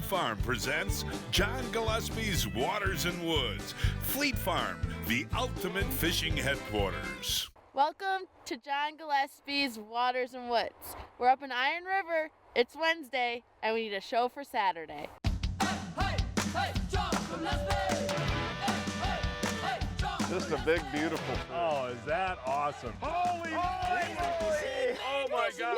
Farm presents John Gillespie's Waters and Woods. Fleet Farm, the ultimate fishing headquarters. Welcome to John Gillespie's Waters and Woods. We're up in Iron River. It's Wednesday, and we need a show for Saturday. Hey, John Gillespie! Hey, John Just a big, beautiful fish. Oh, is that awesome? Holy moly! Oh my God!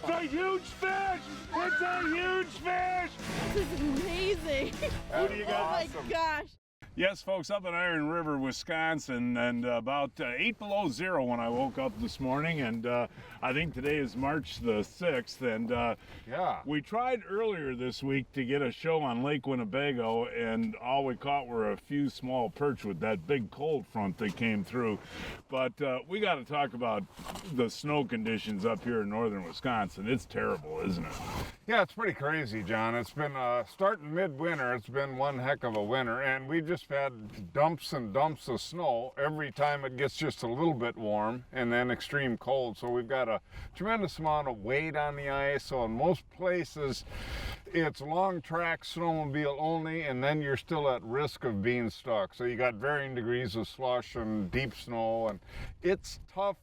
It's a huge fish! It's a huge fish! This is amazing. Who do you got? Oh my gosh. Yes, folks, up in Iron River, Wisconsin, and about 8 below zero when I woke up this morning, and I think today is March the 6th, and we tried earlier this week to get a show on Lake Winnebago, and all we caught were a few small perch with that big cold front that came through. But we got to talk about the snow conditions up here in northern Wisconsin. It's terrible, isn't it? Yeah, it's pretty crazy, John. It's been starting midwinter. It's been one heck of a winter, and we just had dumps and dumps of snow every time it gets just a little bit warm, and then extreme cold. So we've got a tremendous amount of weight on the ice. So in most places, it's long track snowmobile only, and then you're still at risk of being stuck. So you got varying degrees of slush and deep snow, and it's tough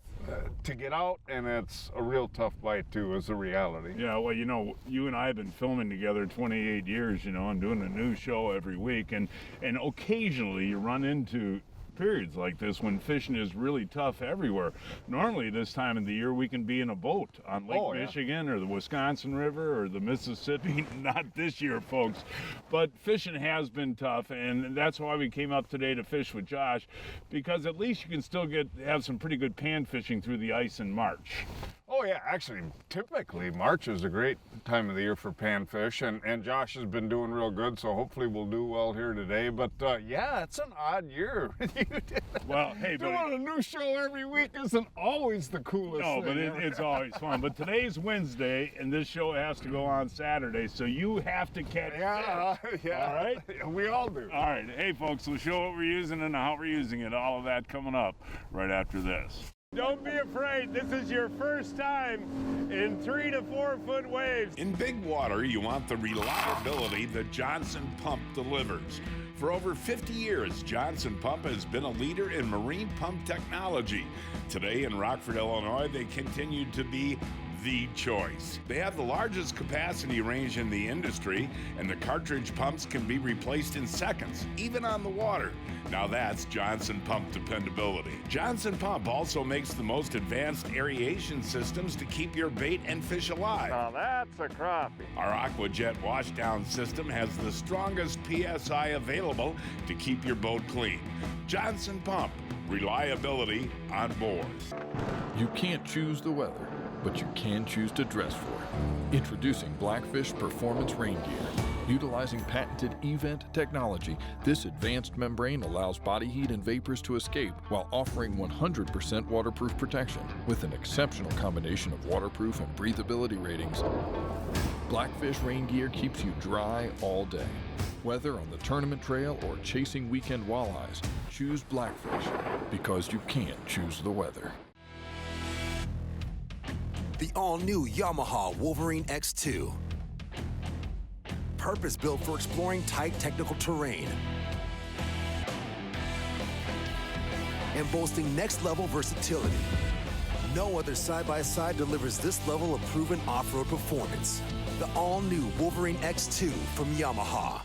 to get out, and it's a real tough bite too, is the reality. Yeah, well, you know, you and I have been filming together 28 years, you know, and doing a new show every week, and occasionally you run into periods like this when fishing is really tough everywhere. Normally this time of the year we can be in a boat on Lake Michigan or the Wisconsin River or the Mississippi. Not this year, folks. But fishing has been tough, and that's why we came up today to fish with Josh, because at least you can still have some pretty good pan fishing through the ice in March. Oh yeah, actually, typically March is a great time of the year for panfish, and Josh has been doing real good, so hopefully we'll do well here today. But yeah, it's an odd year. Well, hey, doing a new show every week isn't always the coolest thing. No, but it's always fun. But today's Wednesday, and this show has to go on Saturday, so you have to catch fish. Yeah. All right? We all do. All right. Hey, folks, we'll show what we're using and how we're using it. All of that coming up right after this. Don't be afraid. This is your first time in 3 to 4 foot waves. In big water, you want the reliability that Johnson Pump delivers. For over 50 years, Johnson Pump has been a leader in marine pump technology. Today in Rockford, Illinois, they continue to be the choice. They have the largest capacity range in the industry, and the cartridge pumps can be replaced in seconds, even on the water. Now that's Johnson Pump dependability. Johnson Pump also makes the most advanced aeration systems to keep your bait and fish alive. Now that's a crappie. Our AquaJet washdown system has the strongest PSI available to keep your boat clean. Johnson Pump, reliability on board. You can't choose the weather, but you can choose to dress for it. Introducing Blackfish Performance Rain Gear. Utilizing patented eVent technology, this advanced membrane allows body heat and vapors to escape while offering 100% waterproof protection with an exceptional combination of waterproof and breathability ratings. Blackfish Rain Gear keeps you dry all day. Whether on the tournament trail or chasing weekend walleyes, choose Blackfish because you can't choose the weather. The all-new Yamaha Wolverine X2. Purpose-built for exploring tight technical terrain. And boasting next-level versatility. No other side-by-side delivers this level of proven off-road performance. The all-new Wolverine X2 from Yamaha.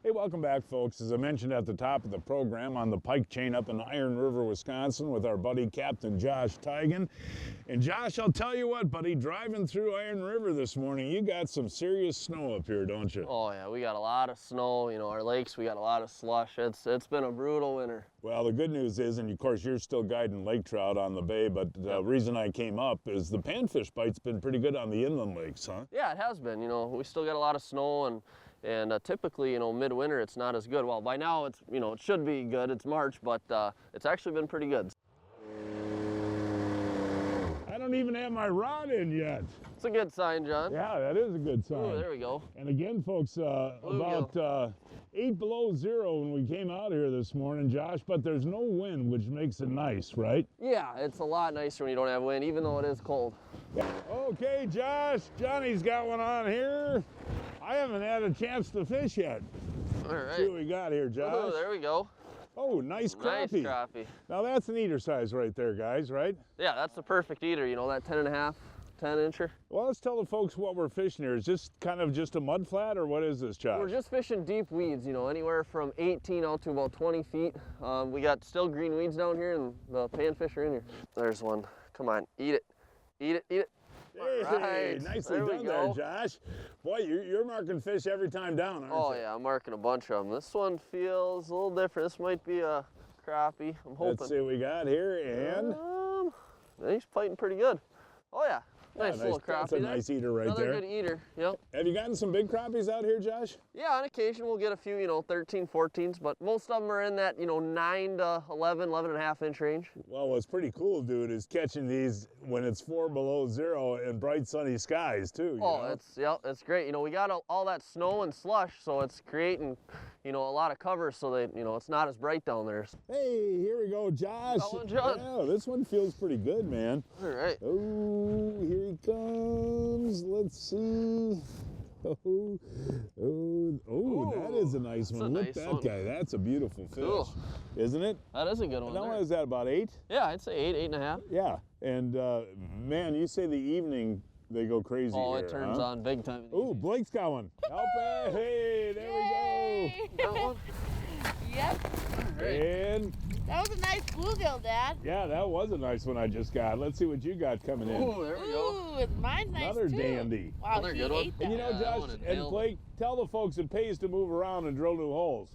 Hey, welcome back, folks. As I mentioned at the top of the program, on the pike chain up in Iron River, Wisconsin, with our buddy Captain Josh Teigen. And Josh, I'll tell you what, buddy, driving through Iron River this morning, you got some serious snow up here, don't you? Oh yeah, we got a lot of snow. You know, our lakes, we got a lot of slush. It's been a brutal winter. Well, the good news is, and of course you're still guiding lake trout on the bay, but the reason I came up is the panfish bite's been pretty good on the inland lakes, huh? Yeah, it has been. You know, we still got a lot of snow, and typically, you know, midwinter it's not as good. Well, by now it's, you know, it should be good. It's March, but it's actually been pretty good. I don't even have my rod in yet. It's a good sign, John. Yeah, that is a good sign. Oh, there we go. And again, folks, about 8 below zero when we came out here this morning, Josh, but there's no wind, which makes it nice, right? Yeah, it's a lot nicer when you don't have wind, even though it is cold. Okay, Josh, Johnny's got one on here. I haven't had a chance to fish yet. All right. See what we got here, Josh. Oh, there we go. Oh, nice crappie. Nice crappie. Now that's an eater size right there, guys, right? Yeah, that's the perfect eater, you know, that 10.5, 10-incher. Well, let's tell the folks what we're fishing here. Is this kind of just a mud flat, or what is this, Josh? We're just fishing deep weeds, you know, anywhere from 18 out to about 20 feet. We got still green weeds down here, and the panfish are in here. There's one. Come on, eat it. Eat it, eat it. Hey, Right. nicely done there, Josh. Boy, you're marking fish every time down, aren't you? Oh, yeah, I'm marking a bunch of them. This one feels a little different. This might be a crappie, I'm hoping. Let's see what we got here, and... He's fighting pretty good. Oh, yeah. Nice little crappie. That's a nice eater right there. Another good eater, yep. Have you gotten some big crappies out here, Josh? Yeah, on occasion we'll get a few, you know, 13, 14s, but most of them are in that, you know, 9 to 11, 11.5-inch range. Well, what's pretty cool, dude, is catching these when it's 4 below zero and bright sunny skies, too. It's great. You know, we got all that snow and slush, so it's creating, you know, a lot of cover so that, you know, it's not as bright down there. Hey, here we go, Josh. That one, John. Yeah, this one feels pretty good, man. All right. Oh, here he comes. Let's see. Oh, that is a nice one. Look at that guy. That's a beautiful fish, cool. Isn't it? That is a good one. Now, there. what is that, about 8? Yeah, I'd say 8, 8.5. Yeah, and man, you say the evening they go crazy Oh, here, it turns on big time. Oh, Blake's got one. Help it. Hey, there we go. Got one? Yep. And That was a nice bluegill, Dad. yeah, that was a nice one I just got. Let's see what you got coming in. Oh, there we go. Ooh, mine's nice Another too. dandy. Wow, Another he good one. ate that. And you know, Yeah, that Josh one and nailed it. Blake, tell the folks it pays to move around and drill new holes.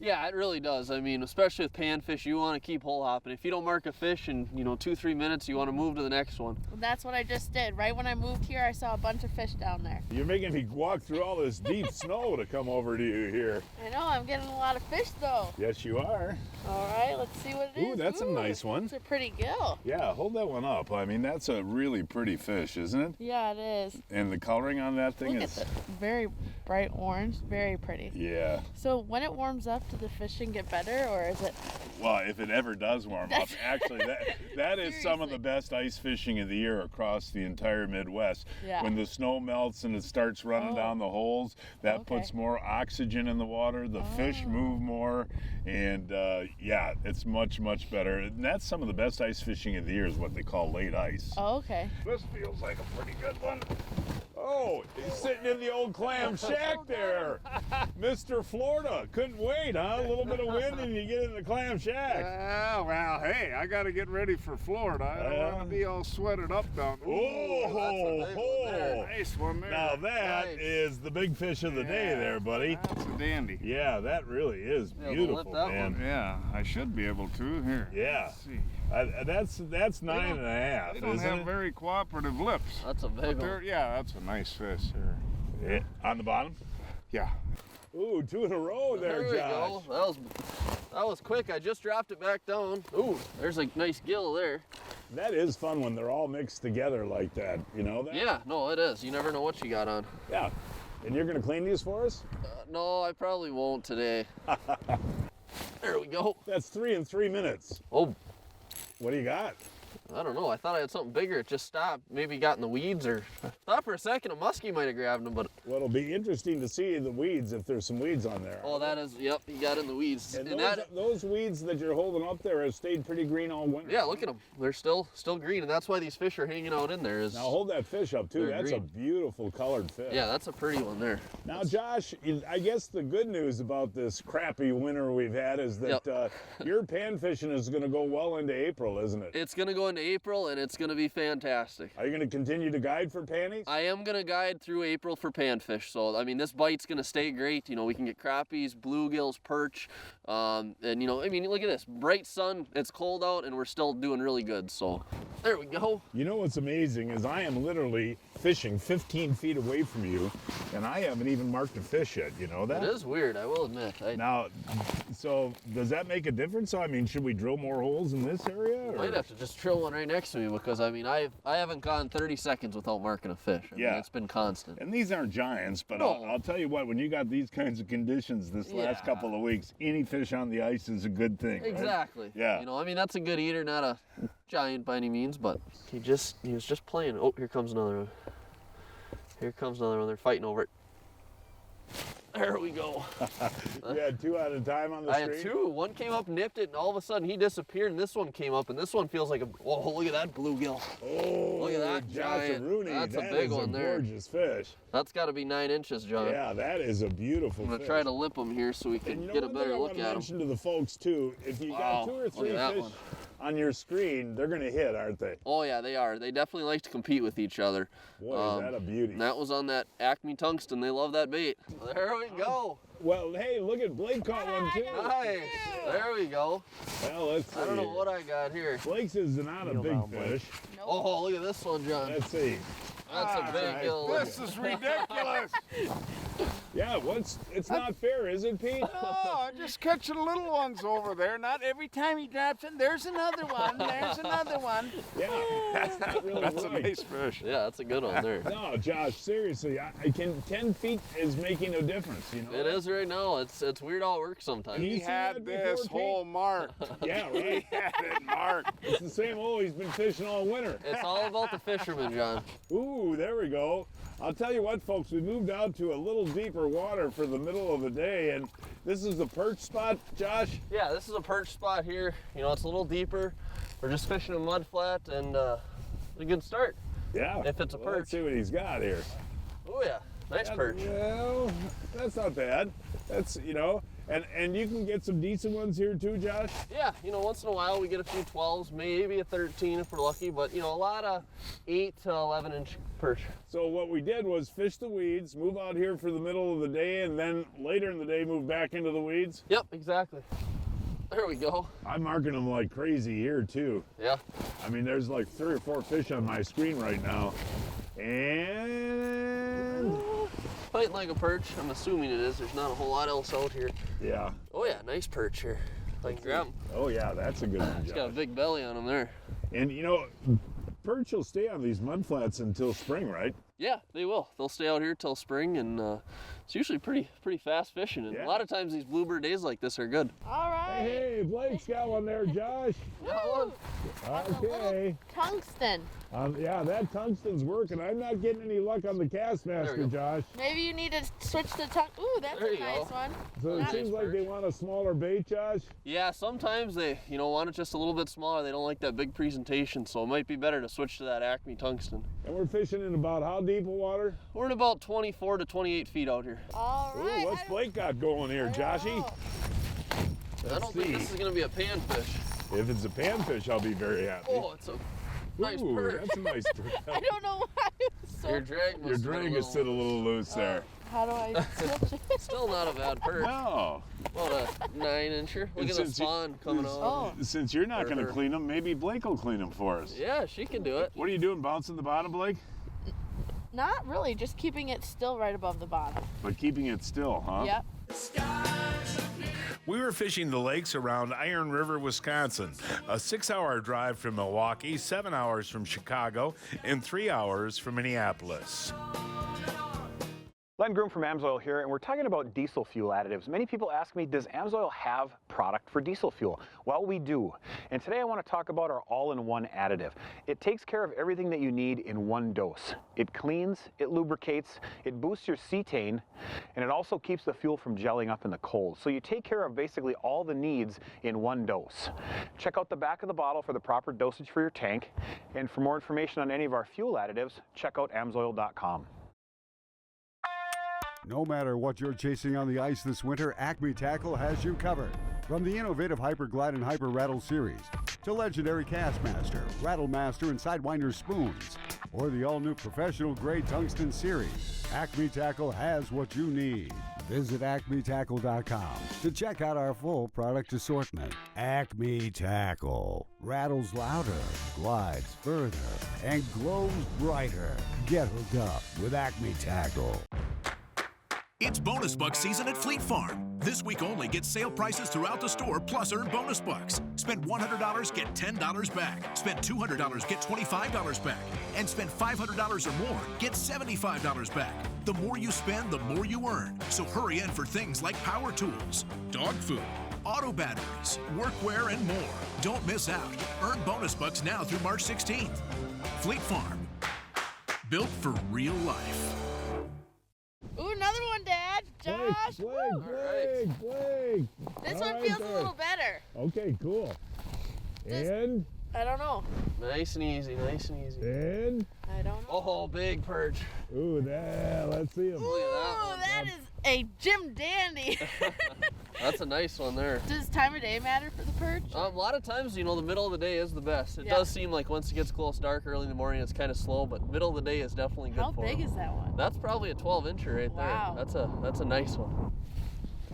Yeah, it really does. I mean, especially with panfish, you want to keep hole hopping. If you don't mark a fish in, 2-3 minutes, you want to move to the next one. That's what I just did. Right when I moved here, I saw a bunch of fish down there. You're making me walk through all this deep snow to come over to you here. I know, I'm getting a lot of fish though. Yes, you are. All right, let's see what it is. Ooh, that's a nice one. It's a pretty gill. Yeah, hold that one up. I mean, that's a really pretty fish, isn't it? Yeah, it is. And the coloring on that thing Look is... at that. Very bright orange, very pretty. Yeah. So when it warms up, do the fishing get better, or is it? Well, if it ever does warm up, actually, that is some of the best ice fishing of the year across the entire Midwest. Yeah. When the snow melts and it starts running down the holes, that puts more oxygen in the water. The fish move more, and yeah, it's much, much better. And that's some of the best ice fishing of the year is what they call late ice. Oh, okay. This feels like a pretty good one. Oh, he's sitting in the old clam shack there. Mr. Florida. Couldn't wait, huh? A little bit of wind and you get in the clam shack. Well, hey, I got to get ready for Florida. I don't want to be all sweated up down there. Oh, Nice one there. now that is the big fish of the day there, buddy. That's a dandy. Yeah, that really is Yeah, we'll beautiful, lift that man. one. Yeah, I should be able to. Here. Yeah. Let's see. That's 9.5, They don't isn't have it? very cooperative lips. That's a big one. Yeah, that's a nice fish there. Yeah, on the bottom? Yeah. Ooh, 2 in a row there, There we Josh. go. That was quick. I just dropped it back down. Ooh, there's a nice gill there. That is fun when they're all mixed together like that, you know that? Yeah, no, it is. You never know what you got on. Yeah. And you're gonna clean these for us? No, I probably won't today. There we go. That's 3 in 3 minutes. Oh, What do you got? I don't know. I thought I had something bigger. It just stopped. Maybe got in the weeds, or I thought for a second a muskie might have grabbed him, but. Well, it'll be interesting to see the weeds if there's some weeds on there. Oh, that is, yep, he got in the weeds. And that, those weeds that you're holding up there have stayed pretty green all winter. yeah, look at them. They're still green, and that's why these fish are hanging out in there. Now hold that fish up too. They're That's green. a beautiful colored fish. Yeah, that's a pretty one there. Now, Josh, I guess the good news about this crappy winter we've had is that your pan fishing is going to go well into April, isn't it? It's gonna go into April, and it's gonna be fantastic. Are you going to continue to guide for pannies? I am gonna guide through April for panfish, so I mean this bite's gonna stay great. You know, we can get crappies, bluegills, perch, and you know, I mean look at this, bright sun. It's cold out, and we're still doing really good. So there we go. You know what's amazing is I am literally fishing 15 feet away from you, and I haven't even marked a fish yet. You know that? It is weird, I will admit. Now, so does that make a difference? So, I mean, should we drill more holes in this area? Or? Might have to just drill one right next to me, because I mean I haven't gone 30 seconds without marking a fish. I mean, it's been constant. And these aren't giants, but No. I'll tell you what, when you got these kinds of conditions this last couple of weeks, any fish on the ice is a good thing. Right? Exactly. Yeah. You know, I mean that's a good eater, not a giant by any means, but he was just playing. Oh, here comes another one. Here comes another one. They're fighting over it. There we go. You had two at a time on the I stream? had two. One came up, nipped it, and all of a sudden he disappeared, and this one came up, and this one feels like a, oh, look at that bluegill. Oh, Look at that giant. Rooney. That's a That big is one there. Gorgeous fish. That's got to be 9 inches, John. Yeah, that is a beautiful I'm going fish. to try to lip him here so we can And you know get a one thing better I look want to at him. mention to the folks too, if you got 2 or look 3 at that fish one. on your screen, they're going to hit, aren't they? Oh, yeah, they are. They definitely like to compete with each other. Boy, is that a beauty. And that was on that Acme tungsten. They love that bait. There we go. Well, hey, look at Blake caught one too. Nice. There we go. Well, let's see. I don't know what I got here. Blake's is not a big fish. Oh, look at this one, John. Let's see. That's a big gill. This is ridiculous. Yeah, it's not fair, is it, Pete? Oh, I'm just catching little ones over there. Not every time he drops it, there's another one. There's another one. Yeah, that's not really That's a right. nice fish. Yeah, that's a good one there. No, Josh, seriously, I can 10 feet is making no difference, you know? It is right now. It's weird how it works sometimes. You He seen had that this before, hole marked. Yeah, right. He had it marked. It's the same hole he's been fishing all winter. It's all about the fisherman, John. Ooh, there we go. I'll tell you what, folks, we moved out to a little deeper water for the middle of the day, and this is the perch spot, Josh? Yeah, this is a perch spot here. You know, it's a little deeper. We're just fishing a mud flat, and a good start. Yeah. If it's a Well, let's perch. see what he's got here. Oh yeah, nice perch. Well, that's not bad. That's, you know, and you can get some decent ones here too, Josh? Yeah, you know, once in a while we get a few 12s, maybe a 13 if we're lucky, but you know, a lot of 8 to 11 inch perch. So what we did was fish the weeds, move out here for the middle of the day, and then later in the day move back into the weeds. Yep, exactly. There we go. I'm marking them like crazy here too. Yeah. I mean, there's like 3 or 4 fish on my screen right now. And Fighting like a perch, I'm assuming it is. There's not a whole lot else out here. yeah. Oh yeah, nice perch here. If I can grab him. Oh yeah, that's a good one, He's got a Josh. big belly on him there. And you know, perch will stay on these mud flats until spring, right? Yeah, they will. They'll stay out here till spring, and it's usually pretty fast fishing. And Yeah. a lot of times these bluebird days like this are good. All right. Hey, Blake's got one there, Josh. Woo! Okay. Tungsten. Yeah, that tungsten's working. I'm not getting any luck on the There Kastmaster, we go. Josh. Maybe you need to switch to Ooh, that's There a you nice go. one. So it Nice seems like they want a smaller bait, Josh. Yeah, sometimes they, you know, want it just a little bit smaller. They don't like that big presentation, so it might be better to switch to that Acme tungsten. And we're fishing in about how deep of water? We're in about 24 to 28 feet out here. All Ooh, right. what's Blake got going here, Joshy? I don't think this is gonna be a panfish. If it's a panfish, I'll be very happy. Oh, it's a nice Ooh, perch. that's a nice I don't know why it's so. Your drag must Your have been drag a is still a little loose there. How do I switch it? Still not a bad perch. No. About a 9-incher. Look And at the since you- spawn coming out. Oh. Since you're not going to Or- clean them, maybe Blake will clean them for us. Yeah, she can do it. What are you doing, bouncing the bottom, Blake? Not really, just keeping it still right above the bottom. But keeping it still, huh? Yep. We were fishing the lakes around Iron River, Wisconsin. A 6-hour drive from Milwaukee, 7 hours from Chicago, and 3 hours from Minneapolis. Glenn Groom from Amsoil here, and we're talking about diesel fuel additives. Many people ask me, does Amsoil have product for diesel fuel? Well, we do. And today I want to talk about our all-in-one additive. It takes care of everything that you need in one dose. It cleans, it lubricates, it boosts your cetane, and it also keeps the fuel from gelling up in the cold. So you take care of basically all the needs in one dose. Check out the back of the bottle for the proper dosage for your tank. And for more information on any of our fuel additives, check out amsoil.com. No matter what you're chasing on the ice this winter, Acme Tackle has you covered. From the innovative Hyperglide and Hyper Rattle series to legendary Kastmaster, Rattle Master, and Sidewinder spoons, or the all-new professional grade tungsten series, Acme Tackle has what you need. Visit acmetackle.com to check out our full product assortment. Acme Tackle rattles louder, glides further, and glows brighter. Get hooked up with Acme Tackle. It's bonus bucks season at Fleet Farm. This week only, get sale prices throughout the store, plus earn bonus bucks. Spend $100, get $10 back. Spend $200, get $25 back. And spend $500 or more, get $75 back. The more you spend, the more you earn. So hurry in for things like power tools, dog food, auto batteries, workwear, and more. Don't miss out. Earn bonus bucks now through March 16th. Fleet Farm. Built for real life. Ooh, another one, Dad. Josh. Blake. This one feels a little better. Okay, cool. And? I don't know. Nice and easy, nice and easy. And? I don't know. Oh, big perch. Ooh, let's see him. Look at that one. That is a Jim Dandy. That's a nice one there. Does time of day matter for the perch? A lot of times, the middle of the day is the best. It does seem like once it gets close dark early in the morning, it's kind of slow, but middle of the day is definitely good for How big them. is that one? That's probably a 12-incher right Wow. there. That's a nice one.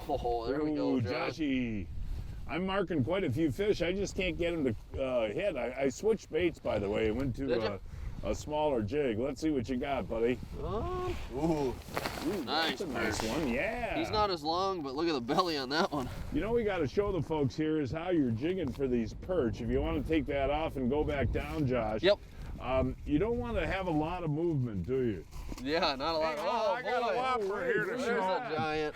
Oh, there we go, Josh. Joshy. I'm marking quite a few fish. I just can't get them to hit. I switched baits, by the way. I went to a smaller jig. Let's see what you got, buddy. Ooh, nice. That's a nice one, yeah. He's not as long, but look at the belly on that one. We got to show the folks here is how you're jigging for these perch. If you want to take that off and go back down, Josh. Yep. You don't want to have a lot of movement, do you? Yeah, not a lot. I got a whopper here to There's show. a giant.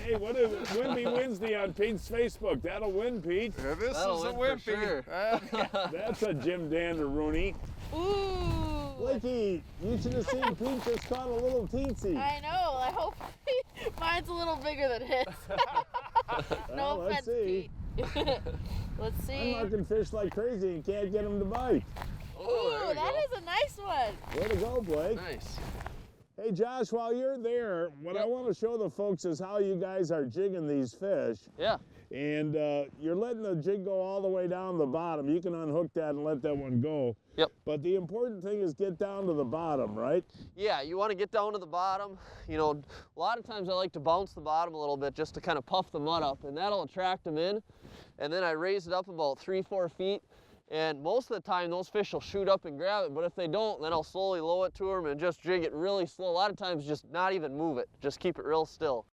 Hey, what is Wimpy Wednesday on Pete's Facebook? That'll win, Pete. Yeah, this That'll is a win for wimpy. sure. That's a Jim Danderooney. Ooh. Blakey, you should have seen Pete just caught a little teensy. I know. I hope mine's a little bigger than his. No Well, let's offense, see. Pete. Let's I'm see. marking fish like crazy and can't get them to bite. Ooh, that is a nice one. Way to go, Blake. Nice. Hey, Josh, while you're there, what I want to show the folks is how you guys are jigging these fish. Yeah. And you're letting the jig go all the way down the bottom. You can unhook that and let that one go. Yep. But the important thing is get down to the bottom, right? Yeah, you want to get down to the bottom. A lot of times I like to bounce the bottom a little bit just to kind of puff the mud up, and that'll attract them in. And then I raise it up about 3-4 feet. And most of the time, those fish will shoot up and grab it. But if they don't, then I'll slowly lower it to them and just jig it really slow. A lot of times, just not even move it. Just keep it real still.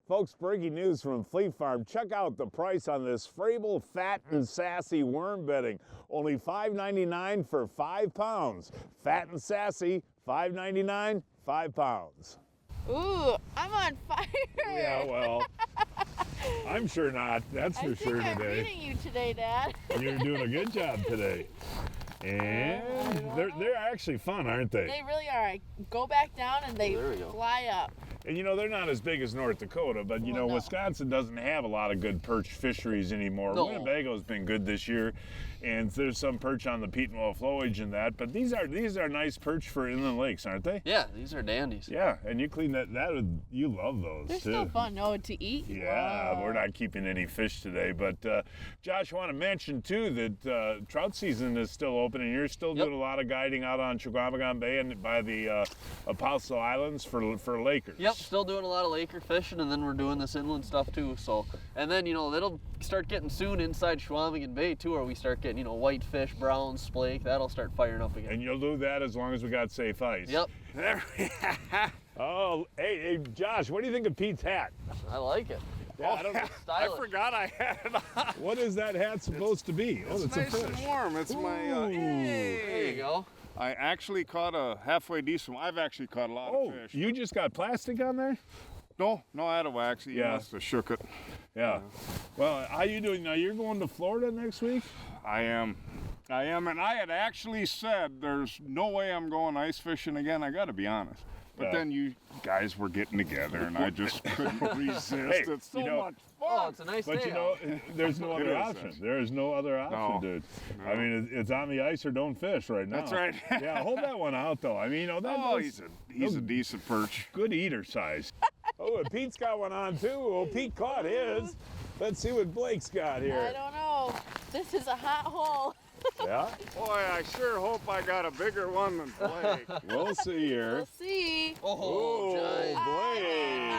Folks, breaking news from Fleet Farm. Check out the price on this Frable Fat and Sassy worm bedding. Only $5.99 for 5 pounds. Fat and Sassy, $5.99, 5 pounds. Ooh, I'm on fire. Yeah, well, I'm sure not. That's for sure I'm today. beating you today, Dad. You're doing a good job today. And they're actually fun, aren't they? They really are. I go back down and they fly up. And they're not as big as North Dakota, but no. Wisconsin doesn't have a lot of good perch fisheries anymore. No. Winnebago's been good this year, and there's some perch on the Petenwell flowage and that. But these are nice perch for inland lakes, aren't they? Yeah, these are dandies. Yeah, and you clean that you love those They're too. still fun, to eat. Yeah, Whoa. we're not keeping any fish today, but Josh, I want to mention too that trout season is still open, and you're still doing a lot of guiding out on Chequamegon Bay and by the Apostle Islands for Lakers. Yep, still doing a lot of Laker fishing, and then we're doing this inland stuff too. So, and then it'll start getting soon inside Chequamegon Bay too, where we start getting whitefish, browns, splake. That'll start firing up again. And you'll do that as long as we got safe ice. Yep. Oh, hey, Josh, what do you think of Pete's hat? I like it. Yeah, I don't know. I forgot I had it on. What is that hat supposed to be? It's it's nice a fish. and warm. It's my. There you go. I actually caught a halfway decent one. I've actually caught a lot of fish. You just got plastic on there? No, I had a waxy. You must have shook it. Yeah. Well, how you doing now? You're going to Florida next week? I am, and I had actually said there's no way I'm going ice fishing again. I got to be honest. But then you guys were getting together, and I just couldn't resist. Hey, it's so much fun. Oh, it's a nice day. But you know, there's no other option. There is no other option, No. dude. No. I mean, it's on the ice or don't fish right now. That's right. Yeah, hold that one out though. I mean, you know that. Oh, he's a decent perch. Good eater size. Oh, and Pete's got one on too. Oh, Pete caught his. Let's see what Blake's got I here. don't know. This is a hot hole. Yeah. Boy, I sure hope I got a bigger one than Blake. We'll see here. We'll see. Oh, giant. Blake.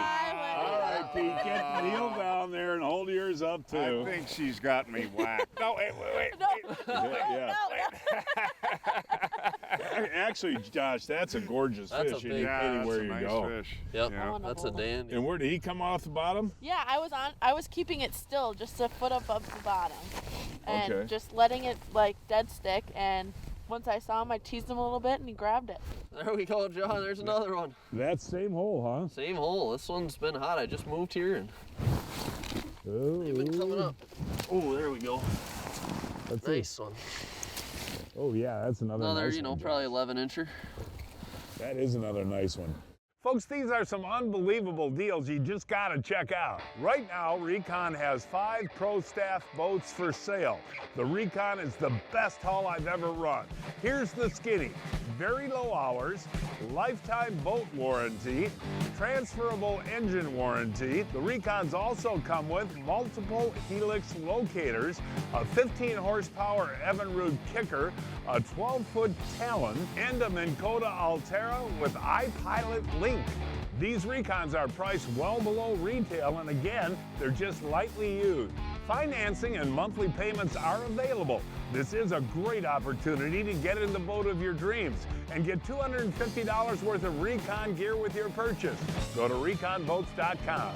All right, Pete, kneel down there and hold yours up too. I think she's got me whacked. No, wait. Yeah. Actually, Josh, that's a gorgeous That's a fish big- anywhere you nice go. fish. Yep, Yeah. that's a dandy. And where did he come off the bottom? Yeah, I was keeping it still, just a foot above the bottom, and Okay. just letting it like dead stick. And once I saw him, I teased him a little bit, and he grabbed it. There we go, John. There's another one. That same hole, huh? Same hole. This one's been hot. I just moved here and Oh, they've been coming up. Oh, there we go. let's see. Nice one. Oh yeah, that's another Another, nice you know, one, probably Josh. 11-incher. That is another nice one. Folks, these are some unbelievable deals you just got to check out. Right now, Recon has 5 Pro Staff boats for sale. The Recon is the best haul I've ever run. Here's the skinny. Very low hours, lifetime boat warranty, transferable engine warranty. The Recons also come with multiple helix locators, a 15 horsepower Evinrude kicker, a 12-foot Talon, and a Minn Kota Altera with iPilot Link. These Recons are priced well below retail, and again, they're just lightly used. Financing and monthly payments are available. This is a great opportunity to get in the boat of your dreams and get $250 worth of Recon gear with your purchase. Go to reconboats.com.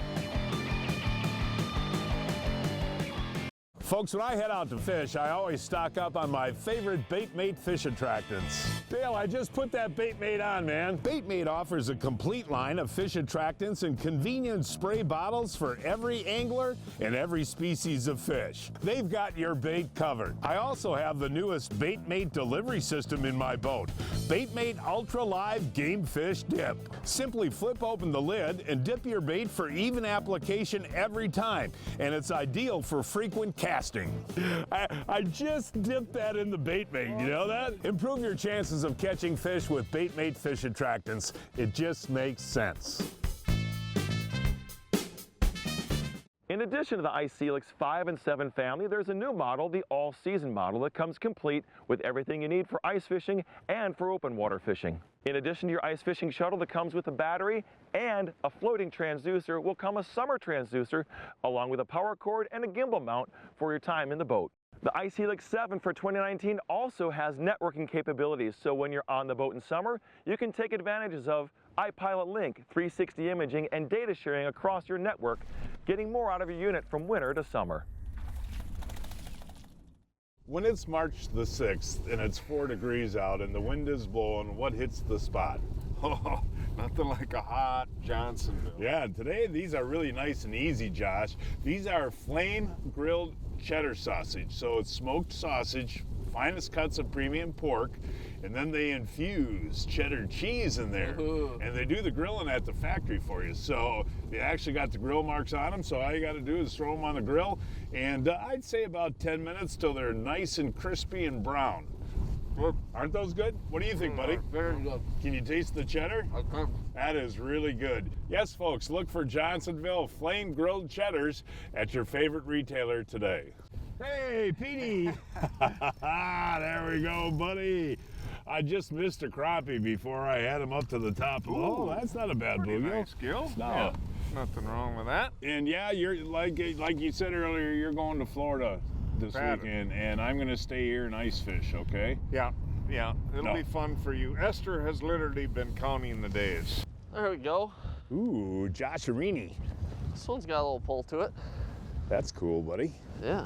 Folks, when I head out to fish, I always stock up on my favorite Baitmate fish attractants. Dale, I just put that Baitmate on, man. Baitmate offers a complete line of fish attractants and convenient spray bottles for every angler and every species of fish. They've got your bait covered. I also have the newest Baitmate delivery system in my boat, Baitmate Ultra Live Game Fish Dip. Simply flip open the lid and dip your bait for even application every time, and it's ideal for frequent casting. I just dipped that in the Baitmate, you know that? Improve your chances of catching fish with Baitmate fish attractants. It just makes sense. In addition to the Ice Helix 5 and 7 family, there's a new model, the all-season model, that comes complete with everything you need for ice fishing and for open water fishing. In addition to your ice fishing shuttle that comes with a battery and a floating transducer will come a summer transducer along with a power cord and a gimbal mount for your time in the boat. The Ice Helix 7 for 2019 also has networking capabilities, so when you're on the boat in summer, you can take advantages of iPilot Link, 360 imaging, and data sharing across your network, getting more out of your unit from winter to summer. When it's March the 6th and it's 4 degrees out and the wind is blowing, what hits the spot? Oh, nothing like a hot Johnsonville. Yeah, today these are really nice and easy, Josh. These are flame grilled cheddar sausage. So it's smoked sausage, finest cuts of premium pork, and then they infuse cheddar cheese in there. Ooh. And they do the grilling at the factory for you. So they actually got the grill marks on them, so all you got to do is throw them on the grill, and I'd say about 10 minutes till they're nice and crispy and brown. Aren't those good? What do you think, buddy? Very good. Can you taste the cheddar? I can. That is really good. Yes, folks, look for Johnsonville flame grilled cheddars at your favorite retailer today. Hey, Petey! There we go, buddy. I just missed a crappie before I had him up to the top. Oh, that's not a bad bluegill. Nice gill. No. Yeah, nothing wrong with that. And yeah, you're like you said earlier, you're going to Florida this weekend, and I'm going to stay here and ice fish, okay? Yeah, it'll No. be fun for you. Esther has literally been counting the days. There we go. Ooh, Josherini. This one's got a little pull to it. That's cool, buddy. Yeah.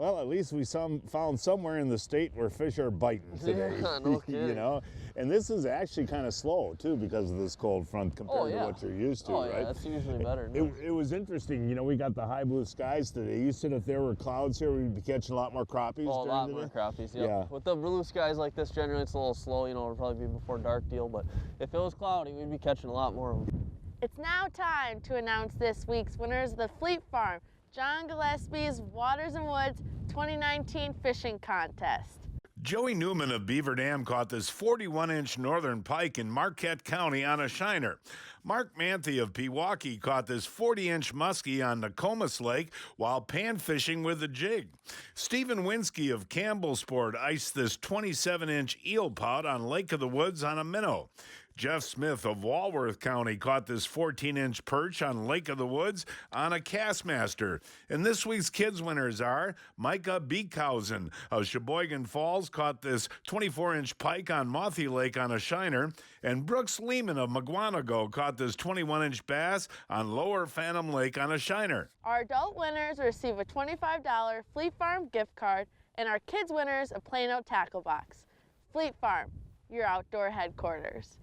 Well, at least we found somewhere in the state where fish are biting today. Yeah, no kidding. You know, and this is actually kind of slow too because of this cold front compared to what you're used to, right? Yeah, that's usually better. It was interesting. You know, we got the high blue skies today. You said if there were clouds here, we'd be catching a lot more crappies. Oh, a lot more crappies. Yep. Yeah. With the blue skies like this, generally it's a little slow. You know, it'll probably be before dark deal. But if it was cloudy, we'd be catching a lot more of them. It's now time to announce this week's winners of the Fleet Farm John Gillespie's Waters and Woods 2019 Fishing Contest. Joey Newman of Beaver Dam caught this 41-inch northern pike in Marquette County on a shiner. Mark Manthe of Pewaukee caught this 40-inch muskie on Nokomis Lake while pan fishing with a jig. Stephen Winsky of Campbellsport iced this 27-inch eel pout on Lake of the Woods on a minnow. Jeff Smith of Walworth County caught this 14-inch perch on Lake of the Woods on a Kastmaster. And this week's kids winners are Micah Beekhausen of Sheboygan Falls caught this 24-inch pike on Mothie Lake on a shiner, and Brooks Lehman of Mugwanago caught this 21-inch bass on Lower Phantom Lake on a shiner. Our adult winners receive a $25 Fleet Farm gift card, and our kids winners a Plano tackle box. Fleet Farm, your outdoor headquarters.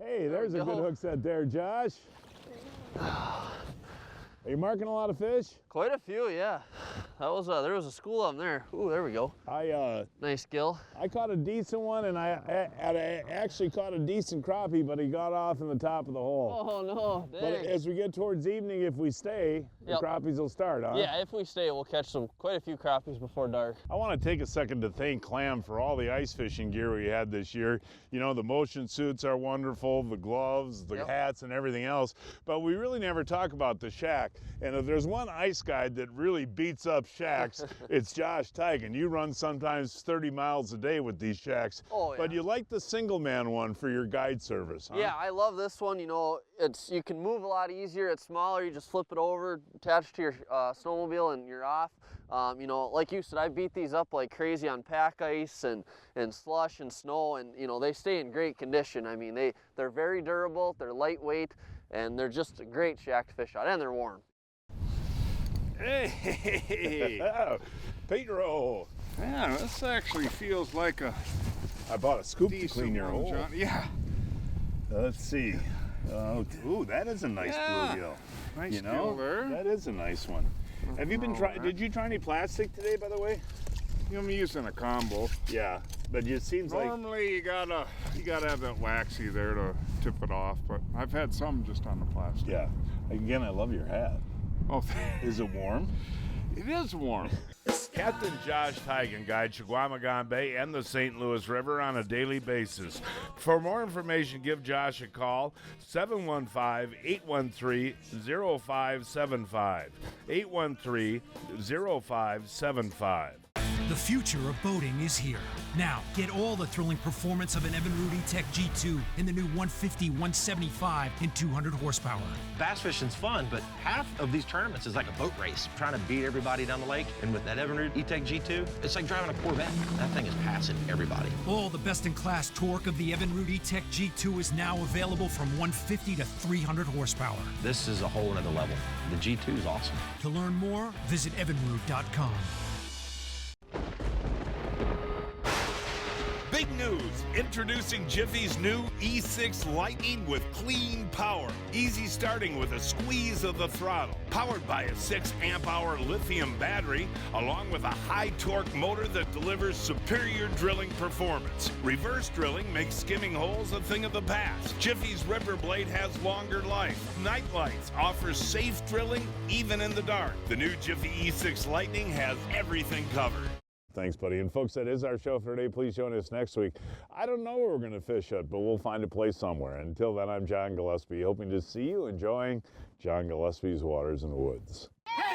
Hey, there's a good hook set there, Josh. Are you marking a lot of fish? Quite a few, yeah. That was there was a school of them there. Ooh, there we go. Nice gill. I caught a decent one, and I actually caught a decent crappie, but he got off in the top of the hole. Oh no, dang. But as we get towards evening, if we stay, the crappies will start, huh? Yeah, if we stay, we'll catch quite a few crappies before dark. I want to take a second to thank Clam for all the ice fishing gear we had this year. You know, the motion suits are wonderful, the gloves, the hats, and everything else. But we really never talk about the shack. And if there's one ice guide that really beats up shacks, it's Josh Teigen. You run sometimes 30 miles a day with these shacks. Oh, yeah. But you like the single man one for your guide service, huh? Yeah, I love this one. You know, you can move a lot easier. It's smaller. You just flip it over, attach to your snowmobile, and you're off. You know, like you said, I beat these up like crazy on pack ice and slush and snow, and you know, they stay in great condition. I mean, they're very durable, they're lightweight, and they're just a great shack to fish out, and they're warm. Hey, oh, Pedro. Yeah, this actually feels like I bought a scoop to clean your hole. John. Yeah. Let's see. Ooh, that is a nice bluegill. Nice you know, gill there. That is a nice one. Have you been trying? Did you try any plastic today, by the way? I'm using a combo. Yeah, but it seems normally you gotta have that waxy there to tip it off, but I've had some just on the plastic. Yeah. Again, I love your hat. Oh, is it warm? It is warm. Captain Josh Teigen guides Chequamegon Bay and the St. Louis River on a daily basis. For more information, give Josh a call, 715-813-0575. 813-0575. The future of boating is here. Now, get all the thrilling performance of an Evinrude E-Tech G2 in the new 150, 175, and 200 horsepower. Bass fishing's fun, but half of these tournaments is like a boat race, trying to beat everybody down the lake. And with that Evinrude E-Tech G2, it's like driving a Corvette. That thing is passing everybody. All the best-in-class torque of the Evinrude E-Tech G2 is now available from 150 to 300 horsepower. This is a whole nother level. The G2 is awesome. To learn more, visit evinrude.com. Big news! Introducing Jiffy's new E6 Lightning with clean power. Easy starting with a squeeze of the throttle. Powered by a 6 amp-hour lithium battery, along with a high-torque motor that delivers superior drilling performance. Reverse drilling makes skimming holes a thing of the past. Jiffy's Ripper Blade has longer life. Night lights offers safe drilling even in the dark. The new Jiffy E6 Lightning has everything covered. Thanks, buddy. And folks, that is our show for today. Please join us next week. I don't know where we're going to fish at, but we'll find a place somewhere. Until then, I'm John Gillespie, hoping to see you enjoying John Gillespie's Waters and Woods. Hey!